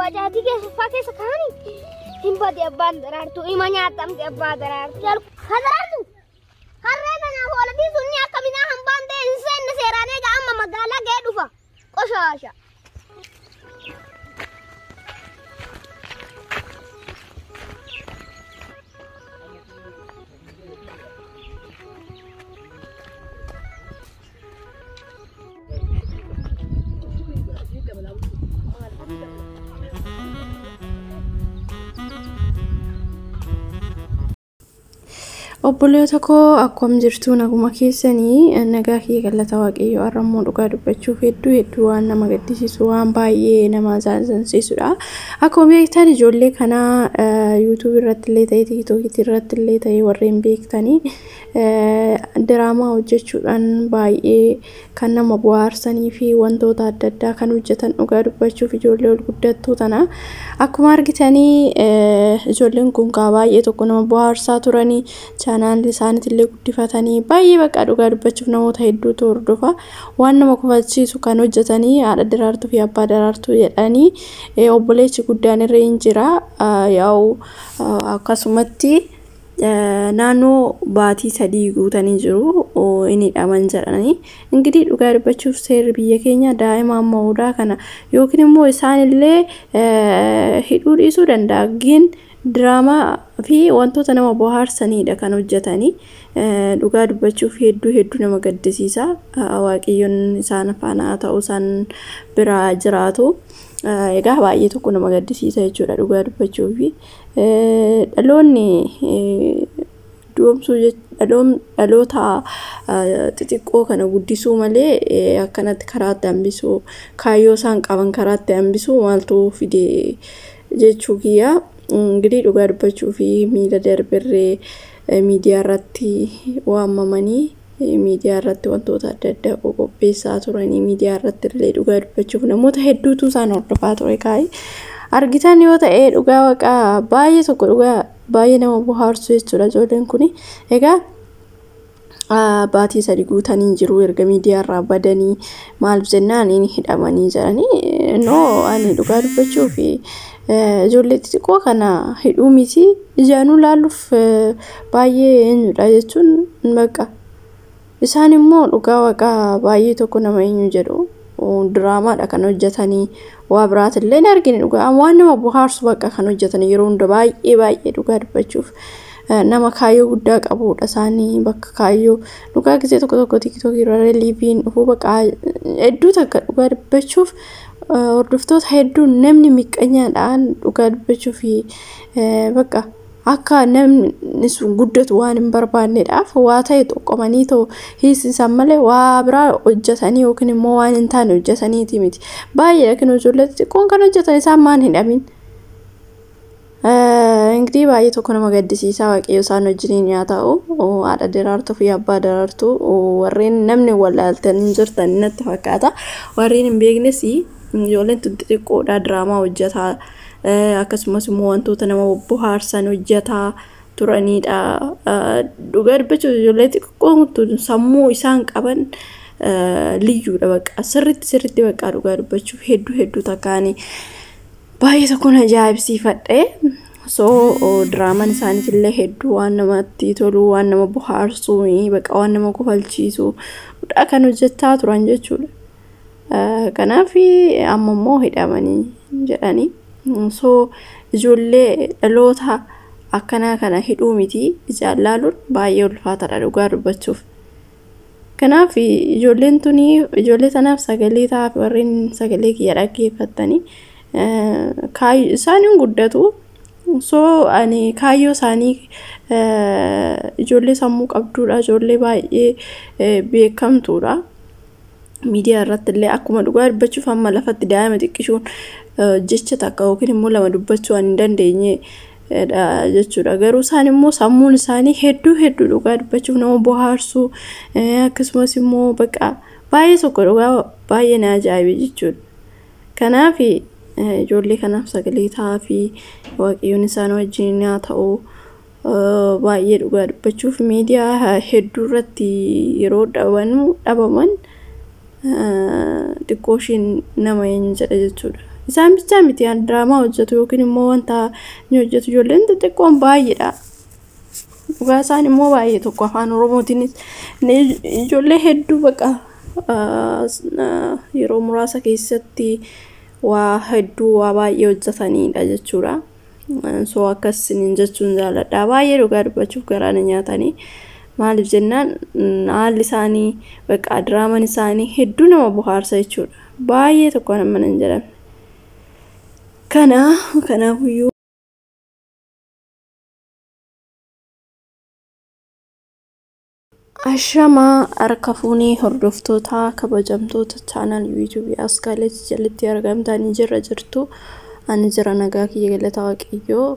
bajaatii keessa keessa kaanii hin badee Abbaan Daraartuu ima nyaatamte Abbaa Daraartuu jalqu Daraartuu harree kanaaf ooltii sunni akka minaa hambaan ta'e hin seenne seeraanee amma magaalaa ga'ee dhufa qoshaasha. Obboleewwan koo akkam jirtu naguma keessanii nagaa kee galata waaqayyo arrammoo dhugaa dubbachuuf hedduu waan nama gaddisiisu waan baay'ee nama zaansansiisudha. Akkuma beektan ijoollee kana YouTube irratti illee ta'ee TikTok irratti illee ta'ee warreen beektanii diraamaa hojjechuudhaan baay'ee kan nama bohaarsanii fi wantoota adda addaa kan hojjetan dhugaa dubbachuuf ijoollee ol guddattuu tana. Akkuma argitanii ijoolleen kun baay'ee tokko nama bohaarsaa turanii channel isaaniitti illee guddifatanii baay'ee bakka dhugaa dubbachuuf namoota hedduutu hordofa waan nama kufachiisu kan hojjetanii Haadha Daraartuu fi Abbaa Daraartuu jedhanii obboleechi guddaan irra hin jira yaa'u akkasumatti naannoo baatii 3 guutanii jiru inni dhaman jedhanii ingirii dhugaa dubbachuuf seerri biyya keenya daimaa ammaa kana yookiin immoo isaan illee hidhuu dhiisuu danda'a gin drama fi wantoota nama bohaarsanidha kan hojjetanii dhugaa dubbachuuf hedduu nama gaddisiisa waaqayyoon isaan faana ta'uu isaan bira jiraatu egaa baay'ee tokko nama gaddisiisa jechuudha dhugaa dubbachuuf dhaloonni du'umsuu dhaloota xixiqqoo kana guddisuu malee akkanatti karaatti hambisuu kaayyoo isaan qaban karaatti hambisuu maaltu fide jechuu kiyya. Ingirii dhugaa dubbachuuf miila darbirree miidiyaa irratti waamamanii miidiyaa irratti wantoota adda addaa qopheessaa turanii miidiyaa irratti illee dhugaa dubbachuuf namoota hedduutu isaan hordofaa ture kaa'e argitan yoo ta'e dhugaa waaqaa baay'ee tokko dhugaa baay'ee nama bohaarsu jechuudha ijoolleen kun egaa baatii 3 guutanii jiru erga miidiyaa irraa badanii maal jennaan inni hidhamanii jiranii no ani dhugaa dubbachuuf ijoollee xixiqqoo kana hidhuu miti ijaanuu laaluuf baay'ee eenyudha jechuun bakka isaan immoo dhugaa waaqaa baay'ee tokko nama eenyu jedhu diraamaadha kan hojjetanii waa biraat illee hin argine dhugaa waan nama bohaarsu bakka kan hojjetanii yeroo hunda baay'ee dhugaa dubbachuuf nama kaayyoo guddaa qabudha isaanii bakka kaayyoo dhugaa gisee tokko TikTok irra liiviin dhufuu bakka hedduu takka dhugaa dubbachuuf hordoftoota hedduu namni miqqanyaadhaan dhugaa dubbachuuf bakka akka namni sun guddatu waan hin barbaanneedhaaf waa ta'e tokkomanii too hiisisan malee waa biraa hojjetanii yookiin immoo waan hin taane hojjetaniiti miti baay'ee lakin ijoollee xixiqqoon kan hojjetan isaan maan hin dhamin ingirii baay'ee tokko nama gaddisiisaa waaqayyo isaan wajjiniin nyaatu Haadha Daraartuu fi Abbaa Daraartuu warreen namni walaaltanii jirtan natti fakkaata warreen hin beeknes ijoolleen xixiqqoodha diraamaa hojjetaa akkasumas immoo wantoota nama bohaarsan hojjetaa turanidha dhugaa dubbachuuf ijoollee xixiqqoon sammuu isaan qaban liyyuudha bakka sirriitti bakka dhugaa dubbachuuf hedduu takkaanii baay'ee tokkoon ajaa'ibsiifadhe so diraamaan isaaniitillee hedduu waan namatti tolu waan nama bohaarsu bakka waan nama kofalchiisu kan hojjechaa turan jechuudha. Kanaaf amma immoo hidhamanii jedhanii so ijoollee dhaloota akkanaa kana hidhuu miti ijaan laaluun baay'ee ulfaataadha dhugaa dubbachuuf. Kanaaf ijoolleen tuni ijoollee tanaaf sagalee taa'aa warreen sagalee kiyya dhaggeeffatanii isaaniin guddatu so ani kaayyoo isaanii ijoollee sammuu qabduudha ijoollee baay'ee beekamtuudha miidiyaa irratti illee akkuma dhugaa dubbachuuf amma lafatti daa'ima xiqqishuun jecha takka yookiin immoo lama dubbachuu hin dandeenye jechuudha garuu isaan immoo sammuun isaanii hedduu dhugaa dubbachuuf nama bohaarsu akkasumas immoo bakka baay'ee tokko dhugaa baay'ee na ajaa'ibe jechuudha kanaaf ijoollee kanaaf sagalee taa'aa fi waaqayyoon isaan wajjin nyaatu baay'ee dhugaa dubbachuuf miidiyaa hedduu irratti yeroo dhabaman xiqqooshiin nama eenyu jedha jechuudha isaan bichaa miti draamaa hojjetu yookiin immoo wanta ni hojjetu ijoolleen xixiqqoon baay'eedha. Dhugaa isaan immoo baay'ee tokko afaan Oromootiinis ijoollee hedduu baqa yeroo muraasa keessatti waa hedduu waa baay'ee hojjetaniidha jechuudha. So akkasiin jechuun jaalladha. Baay'ee dhugaa dubbachuuf garaa nyaatanii maaliif jennaan haalli isaanii baqa diraamaan isaanii hedduu nama bohaarsa jechuudha. Baay'ee tokko nama nan jedhan. Kanaafiyyuu ashama harka fuunii hordoftoota kabajamtoota channel YouTube Askaalet jalatti argamtanii jirtu. Ani jira nagaa kiyya galata waaqayyoo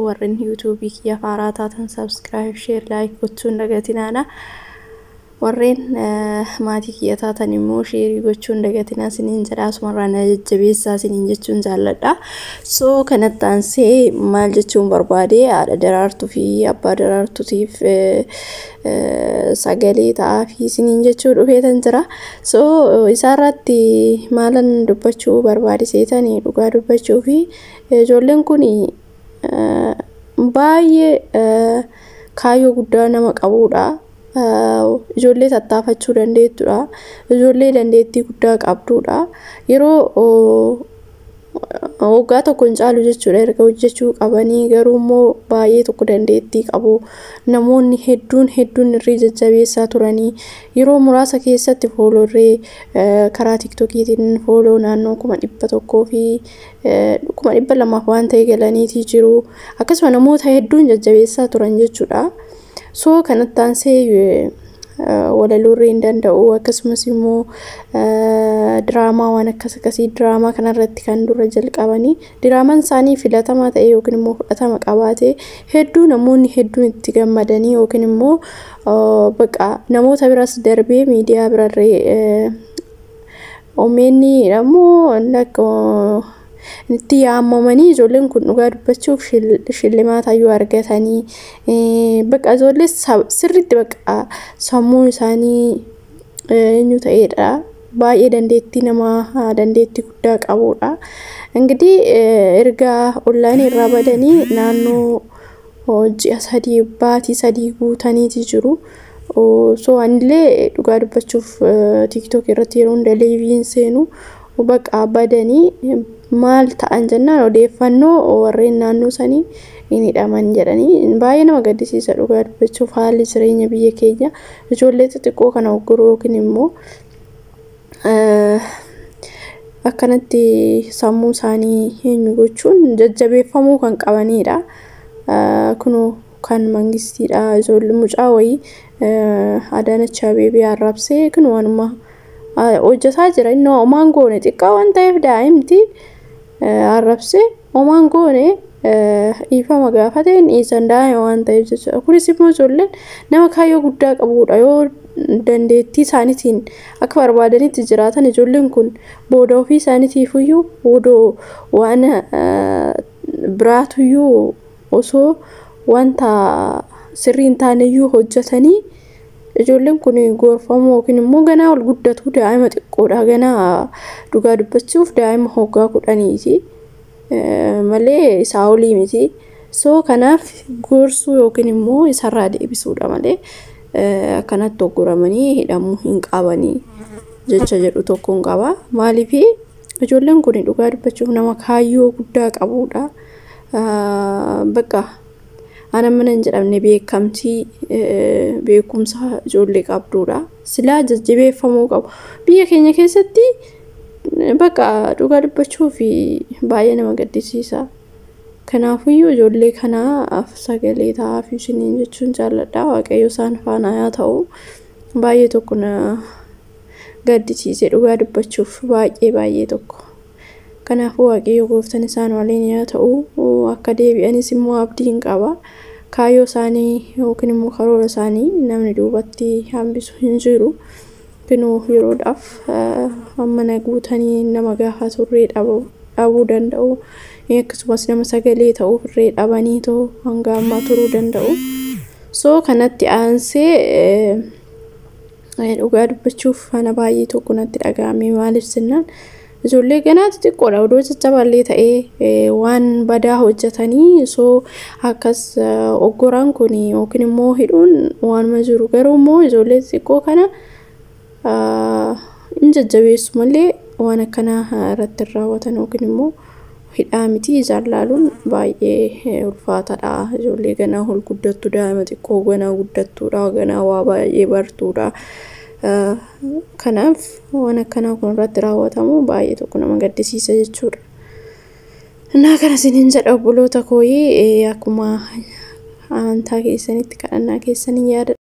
warreen YouTube kiyya faaraa taatan subscribe share like gochuun dagatinaa warreen maatii kiyya taatan immoo share gochuun dagatinaa siniin jedha asumarraa na jajjabeessaa siniin jechuun jaalladha. So kanatti aansee maal jechuun barbaade haadha daraartuu fi abbaa daraartuutiif sagalee ta'aa fi siniin jechuu dhufeetan jira. So isaarratti maalan dubbachuu barbaade seetanii dhugaa dubbachuu fi ijoolleen kun baay'ee kaayyoo guddaa nama qabuudha. Ijoollee tattaafachuu dandeettudha. Ijoollee dandeettii guddaa qabduudha. Yeroo waggaa tokko hin caalu jechuudha erga hojjechuu qabanii garuu immoo baay'ee tokko dandeettii qabu. Namoonni hedduun irrii jajjabeessaa turanii yeroo muraasa keessatti fooloorree karaa TikTokiitiin fooloo naannoo 100 fi 200 waan ta'e galaniitii jiru. Akkasuma namoota hedduun jajjabeessaa turan jechuudha. So kanatti aansee walalurree hin danda'u akkasumas immoo diraamaa waan akkasii diraamaa kanarratti kan dura jalqabanii diraamaan isaanii filatamaa ta'e yookiin immoo fudhatama qabaate hedduu namoonni hedduun itti gammadanii yookiin immoo baqa namoota biras darbee miidiyaa birarree OMN ammoo itti yaamamanii ijoolleen kun dhugaa dubbachuuf shillimaata yoo argatanii baqa ijoollee sirriitti baqa sammuu isaanii eenyu ta'eedha. Baay'ee dandeettii guddaa qabuudha. Ingidihi erga online irraa badanii naannoo ji'a 3 baatii 3 guutaniiti jiru. So anillee dhugaa dubbachuuf TikTok irratti yeroo hunda liiviin seenu baqa badanii maal ta'an jennaan odeeffannoo warreen naannoo sanii inni dhaman jedhanii baay'ee nama gaddisiisa dhugaa dubbachuuf haalli jireenya biyya keenya ijoollee xixiqqoo kana hogguruu yookiin immoo akkanatti sammuu isaanii eenyu gochuun jajjabeeffamuu kan qabanidha. Kunoo kan mangistiidha ijoollee mucaa wayii Adaanach Abeebee arrabsee kun waanuma hojjetaa jira inni omaan goone xiqqaa waan ta'eef daa'imti arrabsee omaan goone ifama gaafateen isan daa'ima waan ta'eef jechuudha. Kunis immoo ijoolleen nama kaayyoo guddaa qabuudha. Yoo dandeettii isaaniitiin akka barbaadanitti jiraatan ijoolleen kun booda ofii isaaniitiifiyyuu boodoo waan biraatuyyuu osoo wanta sirrii hin taaneyyuu hojjetanii ijoolleen kun gorfamu yookiin immoo ganaa ol guddatu daa'ima xiqqoodha. Ganaa dhugaa dubbachuuf daa'ima hoggaa 10 malee isaa olii miti. So kanaaf gorsuu yookiin immoo isarraa deebisuudha malee akkanatti hogguramanii hidhamuu hin qabanii jecha jedhu tokkoon qaba. Maalifi ijoolleen kun dhugaa dubbachuuf nama kaayyoo guddaa qabuudha. Baqa ana mana hin jedhamne beekumsa ijoollee qabduudha. Silaa jajjabeeffamuu qabu. Biyya keenya keessatti baqa dhugaa dubbachuuf baay'ee nama gaddisiisa. Kanaafiyyuu ijoollee kanaaf sagalee ta'aa fi isiniin jechuun jaalladha. Waaqayyo isaan faana haa ta'u. Baay'ee tokko na gaddisiise dhugaa dubbachuuf baay'ee tokko. Kanaafuu waaqayyo gooftaan isaan waliin haa ta'u akka deebi'anis immoo abdiin qaba. Kaayyoo isaanii yookiin immoo karoora isaanii namni duubatti hambisu hin jiru. Kunoo yeroodhaaf amma guutanii nama gaafa turree dhabuu danda'u. Akkasumas nama sagalee ta'uu irree dhabanii too hanga ammaa turuu danda'u. So kanatti aansee dhugaa dubbachuuf ana baay'ee tokko natti dhaga'ame maaliif jennaan ijoollee ganaatti xiqqoodha odoo caccabaallee ta'ee waan badaa hojjetanii soo akkas oggoraan kun yookiin immoo hidhuun waanuma jiru garuu immoo ijoollee xiqqoo kana hin jajjabeessu malee waan akkanaa irratti raawwatan yookiin immoo hidhaa miti jaalaaluun baay'ee ulfaataadha ijoollee ganaa ol guddattu daa'ima xiqqoo ganaa guddattuudha ganaa waa baay'ee bartuudha kanaaf waan akkanaa kun irratti raawwatamu baay'ee tokko nama gaddisiisa jechuudha. Innaa kana isiniin jedha obboloota kooyee akkuma amantaa keessanitti kadhannaa keessanii yaada